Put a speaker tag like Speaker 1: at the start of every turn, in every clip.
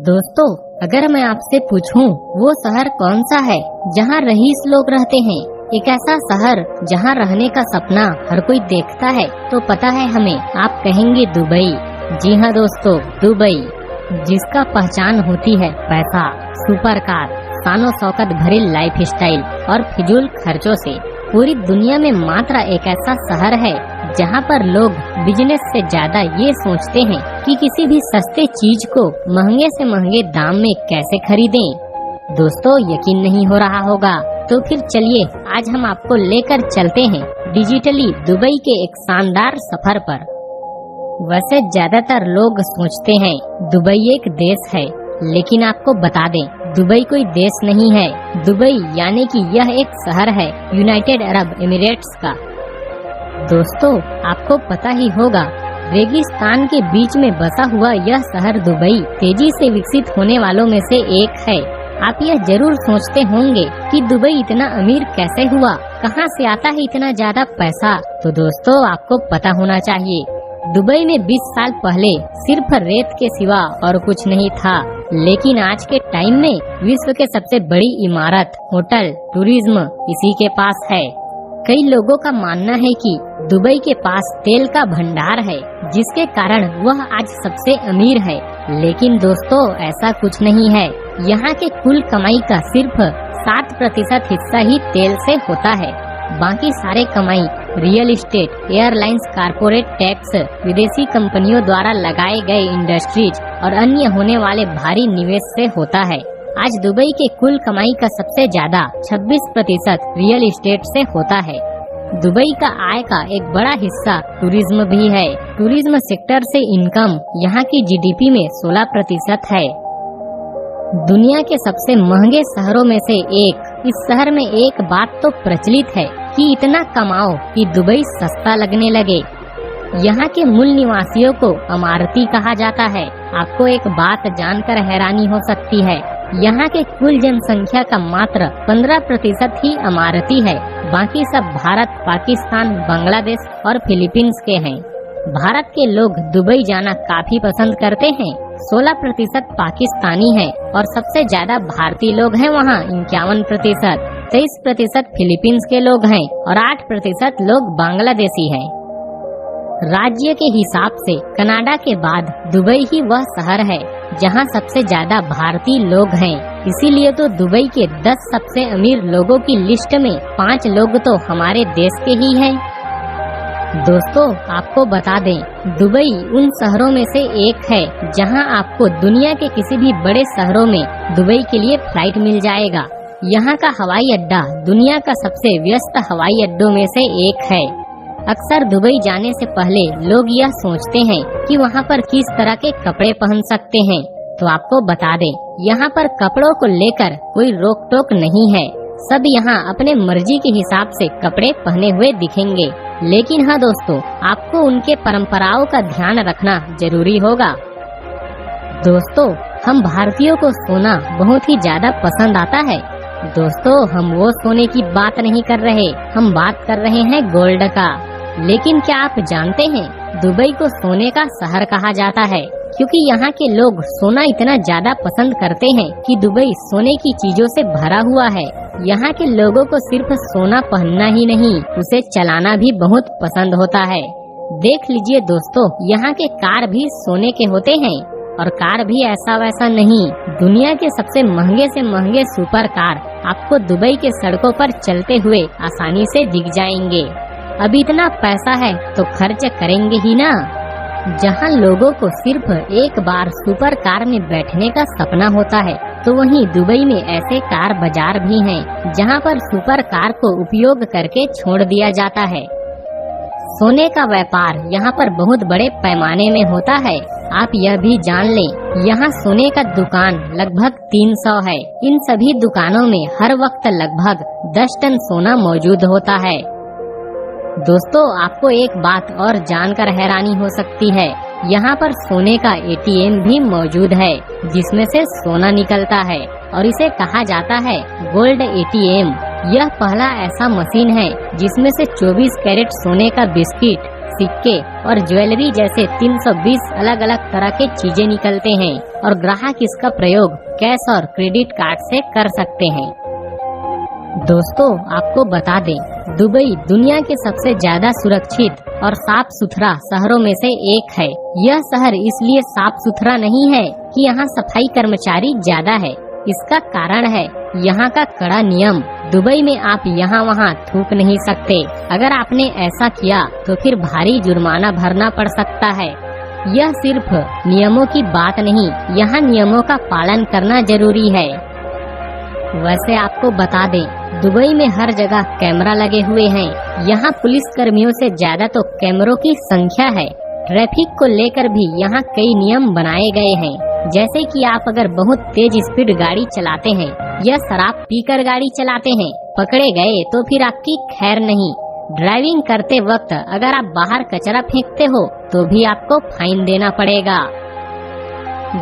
Speaker 1: दोस्तों, अगर मैं आपसे पूछूं वो शहर कौन सा है जहां रईस लोग रहते हैं, एक ऐसा शहर जहां रहने का सपना हर कोई देखता है, तो पता है हमें, आप कहेंगे दुबई। जी हाँ दोस्तों, दुबई, जिसका पहचान होती है पैसा, सुपर कार, शानो शौकत भरी लाइफ स्टाइल और फिजूल खर्चों से। पूरी दुनिया में मात्र एक ऐसा शहर है जहां पर लोग बिजनेस से ज्यादा ये सोचते हैं कि किसी भी सस्ते चीज को महंगे से महंगे दाम में कैसे खरीदें। दोस्तों, यकीन नहीं हो रहा होगा, तो फिर चलिए आज हम आपको लेकर चलते हैं डिजिटली दुबई के एक शानदार सफर पर। वैसे ज्यादातर लोग सोचते हैं दुबई एक देश है, लेकिन आपको बता दें दुबई कोई देश नहीं है। दुबई यानी कि यह एक शहर है यूनाइटेड अरब एमिरेट्स का। दोस्तों, आपको पता ही होगा, रेगिस्तान के बीच में बसा हुआ यह शहर दुबई तेजी से विकसित होने वालों में से एक है। आप यह जरूर सोचते होंगे कि दुबई इतना अमीर कैसे हुआ, कहां से आता है इतना ज्यादा पैसा। तो दोस्तों, आपको पता होना चाहिए, दुबई में 20 साल पहले सिर्फ रेत के सिवा और कुछ नहीं था, लेकिन आज के टाइम में विश्व के सबसे बड़ी इमारत, होटल, टूरिज्म इसी के पास है। कई लोगों का मानना है कि दुबई के पास तेल का भंडार है, जिसके कारण वह आज सबसे अमीर है। लेकिन दोस्तों, ऐसा कुछ नहीं है। यहाँ के कुल कमाई का सिर्फ 7% हिस्सा ही तेल से होता है। बाकी सारे कमाई real estate, airlines, corporate tax, विदेशी कंपनियों द्वारा लगाए गए इंडस्ट्रीज और अन्य होने वाले भारी निवेश से होता है। आज दुबई के कुल कमाई का सबसे ज्यादा 26% रियल एस्टेट से होता है। दुबई का आय का एक बड़ा हिस्सा टूरिज्म भी है। टूरिज्म सेक्टर से इनकम यहाँ की जीडीपी में 16% है। दुनिया के सबसे महंगे शहरों में से एक, इस शहर में एक बात तो प्रचलित है कि इतना कमाओ कि दुबई सस्ता लगने लगे। यहाँ के मूल निवासियों को अमारती कहा जाता है। आपको एक बात जानकर हैरानी हो सकती है, यहाँ के कुल जनसंख्या का मात्र 15% ही अमारती है। बाकी सब भारत, पाकिस्तान, बांग्लादेश और फिलीपींस के हैं। भारत के लोग दुबई जाना काफी पसंद करते हैं। 16% पाकिस्तानी हैं और सबसे ज्यादा भारतीय लोग हैं वहाँ 51%। 23% फिलीपींस के लोग हैं और 8% लोग बांग्लादेशी हैं। राज्य के हिसाब से कनाडा के बाद दुबई ही वह शहर है जहां सबसे ज्यादा भारतीय लोग हैं। इसीलिए तो दुबई के 10 सबसे अमीर लोगों की लिस्ट में 5 लोग तो हमारे देश के ही हैं। दोस्तों, आपको बता दें, दुबई उन शहरों में से एक है जहां आपको दुनिया के किसी भी बड़े शहरों में दुबई के लिए फ्लाइट मिल जाएगा। यहाँ का हवाई अड्डा दुनिया का सबसे व्यस्त हवाई अड्डों में से एक है। अक्सर दुबई जाने से पहले लोग यह सोचते हैं कि वहाँ पर किस तरह के कपड़े पहन सकते हैं। तो आपको बता दें, यहाँ पर कपड़ों को लेकर कोई रोक टोक नहीं है। सब यहाँ अपने मर्जी के हिसाब से कपड़े पहने हुए दिखेंगे। लेकिन हाँ दोस्तों, आपको उनके परंपराओं का ध्यान रखना जरूरी होगा। दोस्तों, हम भारतीयों को सोना बहुत ही ज्यादा पसंद आता है। दोस्तों, हम वो सोने की बात नहीं कर रहे, हम बात कर रहे हैं गोल्ड का। लेकिन क्या आप जानते हैं, दुबई को सोने का शहर कहा जाता है क्योंकि यहाँ के लोग सोना इतना ज्यादा पसंद करते हैं कि दुबई सोने की चीजों से भरा हुआ है। यहाँ के लोगों को सिर्फ सोना पहनना ही नहीं, उसे चलाना भी बहुत पसंद होता है। देख लीजिए दोस्तों, यहाँ के कार भी सोने के होते हैं और कार भी ऐसा वैसा नहीं। दुनिया के सबसे महंगे से महंगे सुपर कार आपको दुबई के सड़कों पर चलते हुए आसानी से दिख जाएंगे। अब इतना पैसा है तो खर्च करेंगे ही ना। जहां लोगों को सिर्फ एक बार सुपर कार में बैठने का सपना होता है, तो वहीं दुबई में ऐसे कार बाजार भी हैं जहां पर सुपर कार को उपयोग करके छोड़ दिया जाता है। सोने का व्यापार यहाँ पर बहुत बड़े पैमाने में होता है। आप यह भी जान लें, यहाँ सोने का दुकान लगभग 300 है। इन सभी दुकानों में हर वक्त लगभग 10 टन सोना मौजूद होता है। दोस्तों, आपको एक बात और जानकर हैरानी हो सकती है, यहाँ पर सोने का ATM भी मौजूद है जिसमें से सोना निकलता है और इसे कहा जाता है गोल्ड ATM। यह पहला ऐसा मशीन है जिसमें से 24 कैरेट सोने का बिस्किट, सिक्के और ज्वेलरी जैसे 320 अलग अलग तरह के चीजें निकलते हैं और ग्राहक इसका प्रयोग कैश और क्रेडिट कार्ड से कर सकते हैं। दोस्तों, आपको बता दें, दुबई दुनिया के सबसे ज्यादा सुरक्षित और साफ सुथरा शहरों में से एक है। यह शहर इसलिए साफ सुथरा नहीं है कि यहाँ सफाई कर्मचारी ज्यादा है। इसका कारण है यहाँ का कड़ा नियम। दुबई में आप यहाँ वहाँ थूक नहीं सकते। अगर आपने ऐसा किया तो फिर भारी जुर्माना भरना पड़ सकता है। यह सिर्फ नियमों की बात नहीं, यहाँ नियमों का पालन करना जरूरी है। वैसे आपको बता दें, दुबई में हर जगह कैमरा लगे हुए हैं। यहाँ पुलिस कर्मियों से ज्यादा तो कैमरों की संख्या है। ट्रैफिक को लेकर भी यहाँ कई नियम बनाए गए हैं, जैसे कि आप अगर बहुत तेज स्पीड गाड़ी चलाते हैं या शराब पीकर गाड़ी चलाते हैं, पकड़े गए तो फिर आपकी खैर नहीं। ड्राइविंग करते वक्त अगर आप बाहर कचरा फेंकते हो तो भी आपको फाइन देना पड़ेगा।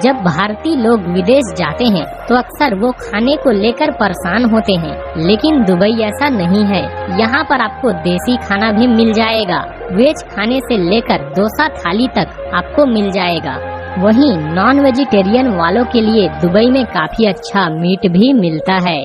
Speaker 1: जब भारतीय लोग विदेश जाते हैं तो अक्सर वो खाने को लेकर परेशान होते हैं, लेकिन दुबई ऐसा नहीं है। यहाँ पर आपको देसी खाना भी मिल जाएगा। वेज खाने से लेकर डोसा थाली तक आपको मिल जाएगा। वहीं नॉन वेजिटेरियन वालों के लिए दुबई में काफी अच्छा मीट भी मिलता है।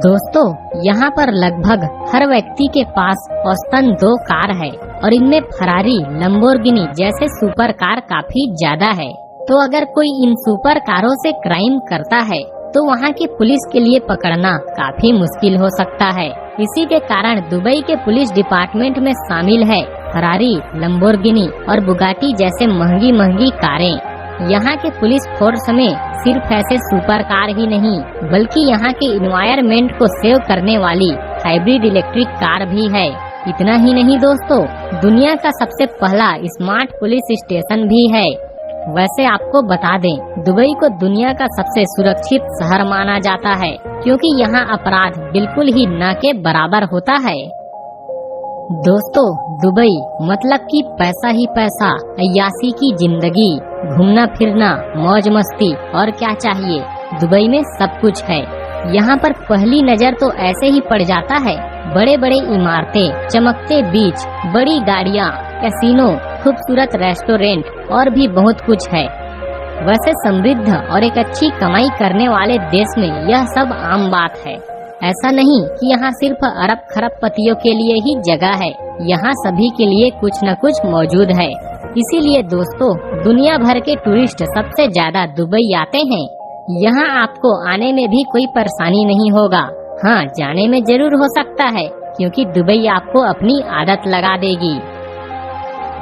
Speaker 1: दोस्तों, यहाँ पर लगभग हर व्यक्ति के पास औसतन 2 कार है और इनमें फरारी, लंबोर्गिनी जैसे सुपर कार काफी ज्यादा है। तो अगर कोई इन सुपर कारों से क्राइम करता है तो वहाँ की पुलिस के लिए पकड़ना काफी मुश्किल हो सकता है। इसी के कारण दुबई के पुलिस डिपार्टमेंट में शामिल है फरारी, लंबोर्गिनी और बुगाटी जैसे महंगी महंगी कारें। यहाँ के पुलिस फोर्स में सिर्फ ऐसे सुपर कार ही नहीं, बल्कि यहाँ के इन्वायरमेंट को सेव करने वाली हाइब्रिड इलेक्ट्रिक कार भी है। इतना ही नहीं दोस्तों, दुनिया का सबसे पहला स्मार्ट पुलिस स्टेशन भी है। वैसे आपको बता दें, दुबई को दुनिया का सबसे सुरक्षित शहर माना जाता है, क्योंकि यहाँ अपराध बिल्कुल ही न के बराबर होता है। दोस्तों, दुबई मतलब कि पैसा ही पैसा, अय्याशी की जिंदगी, घूमना फिरना, मौज मस्ती और क्या चाहिए। दुबई में सब कुछ है। यहाँ पर पहली नजर तो ऐसे ही पड़ जाता है। बड़े बड़े इमारतें, चमकते बीच, बड़ी गाड़ियाँ, कैसीनो, खूबसूरत रेस्टोरेंट और भी बहुत कुछ है। वैसे समृद्ध और एक अच्छी कमाई करने वाले देश में यह सब आम बात है। ऐसा नहीं कि यहाँ सिर्फ अरब खरबपतियों के लिए ही जगह है, यहाँ सभी के लिए कुछ न कुछ मौजूद है। इसीलिए दोस्तों, दुनिया भर के टूरिस्ट सबसे ज्यादा दुबई आते हैं। यहाँ आपको आने में भी कोई परेशानी नहीं होगा। हाँ, जाने में जरूर हो सकता है, क्योंकि दुबई आपको अपनी आदत लगा देगी।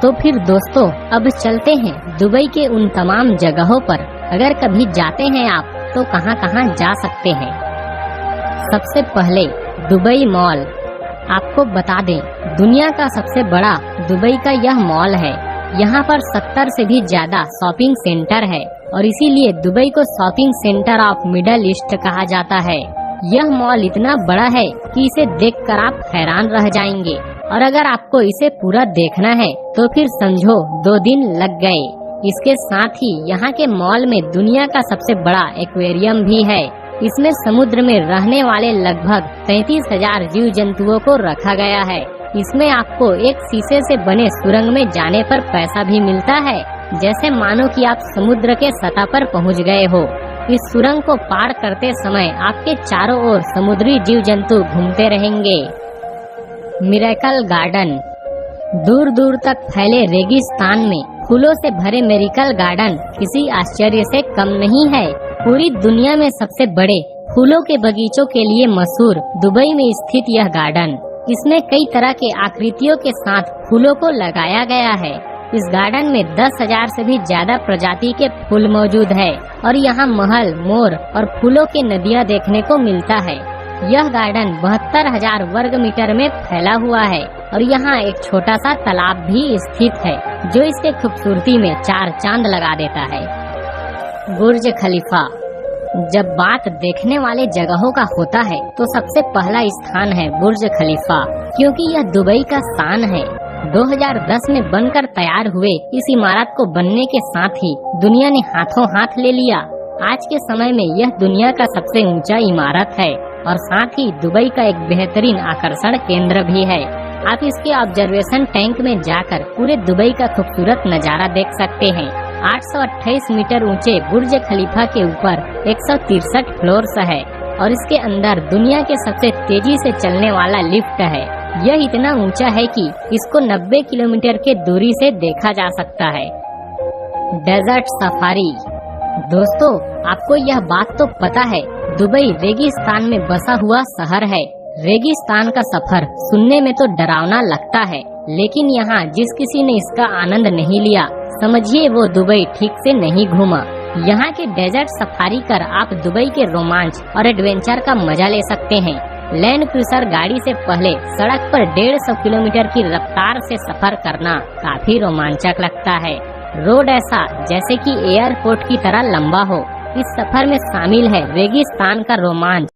Speaker 1: तो फिर दोस्तों, अब चलते हैं दुबई के उन तमाम जगहों पर। अगर कभी जाते हैं आप तो कहां कहां जा सकते हैं। सबसे पहले दुबई मॉल। आपको बता दें, दुनिया का सबसे बड़ा दुबई का यह मॉल है। यहाँ पर 70 से भी ज्यादा शॉपिंग सेंटर है और इसीलिए दुबई को shopping centre of middle east कहा जाता है। यह मॉल इतना बड़ा है कि इसे देखकर आप हैरान रह जाएंगे, और अगर आपको इसे पूरा देखना है तो फिर समझो 2 दिन लग गए। इसके साथ ही यहाँ के मॉल में दुनिया का सबसे बड़ा एक्वेरियम भी है। इसमें समुद्र में रहने वाले लगभग 33,000 जीव जंतुओं को रखा गया है। इसमें आपको एक शीशे से बने सुरंग में जाने पर पैसा भी मिलता है, जैसे मानो कि आप समुद्र के सतह पर पहुँच गए हो। इस सुरंग को पार करते समय आपके चारों ओर समुद्री जीव जंतु घूमते रहेंगे। Miracle garden. दूर दूर तक फैले रेगिस्तान में फूलों से भरे मेरिकल गार्डन किसी आश्चर्य से कम नहीं है। पूरी दुनिया में सबसे बड़े फूलों के बगीचों के लिए मशहूर दुबई में स्थित यह गार्डन, इसमें कई तरह के आकृतियों के साथ फूलों को लगाया गया है। इस गार्डन में 10,000 से भी ज्यादा प्रजाति के फूल मौजूद है और यहाँ महल, मोर और फूलों की नदियाँ देखने को मिलता है। यह गार्डन 72,000 वर्ग मीटर में फैला हुआ है। और यहाँ एक छोटा सा तालाब भी स्थित है जो इसके खूबसूरती में 4 चांद लगा देता है। बुर्ज खलीफा। जब बात देखने वाले जगहों का होता है तो सबसे पहला स्थान है बुर्ज खलीफा, क्योंकि यह दुबई का शान है। 2010 में बनकर तैयार हुए इस इमारत को बनने के साथ ही दुनिया ने हाथों हाथ ले लिया। आज के समय में यह दुनिया का सबसे ऊंचा इमारत है और साथ ही दुबई का एक बेहतरीन आकर्षण केंद्र भी है। आप इसके ऑब्जर्वेशन टैंक में जाकर पूरे दुबई का खूबसूरत नजारा देख सकते हैं। 828 मीटर ऊंचे बुर्ज खलीफा के ऊपर 163 फ्लोर्स है और इसके अंदर दुनिया के सबसे तेजी से चलने वाला लिफ्ट है। यह इतना ऊंचा है कि इसको 90 किलोमीटर के दूरी से देखा जा सकता है। Desert safari. दोस्तों, आपको यह बात तो पता है, दुबई रेगिस्तान में बसा हुआ शहर है। रेगिस्तान का सफर सुनने में तो डरावना लगता है, लेकिन यहाँ जिस किसी ने इसका आनंद नहीं लिया, समझिए वो दुबई ठीक से नहीं घूमा। यहाँ के डेजर्ट सफारी कर आप दुबई के रोमांच और एडवेंचर का मजा ले सकते हैं। लैंड क्रूजर गाड़ी से पहले सड़क पर 150 किलोमीटर की रफ्तार से सफर करना काफी रोमांचक लगता है। रोड ऐसा जैसे कि एयरपोर्ट की तरह लंबा हो। इस सफर में शामिल है रेगिस्तान का रोमांच,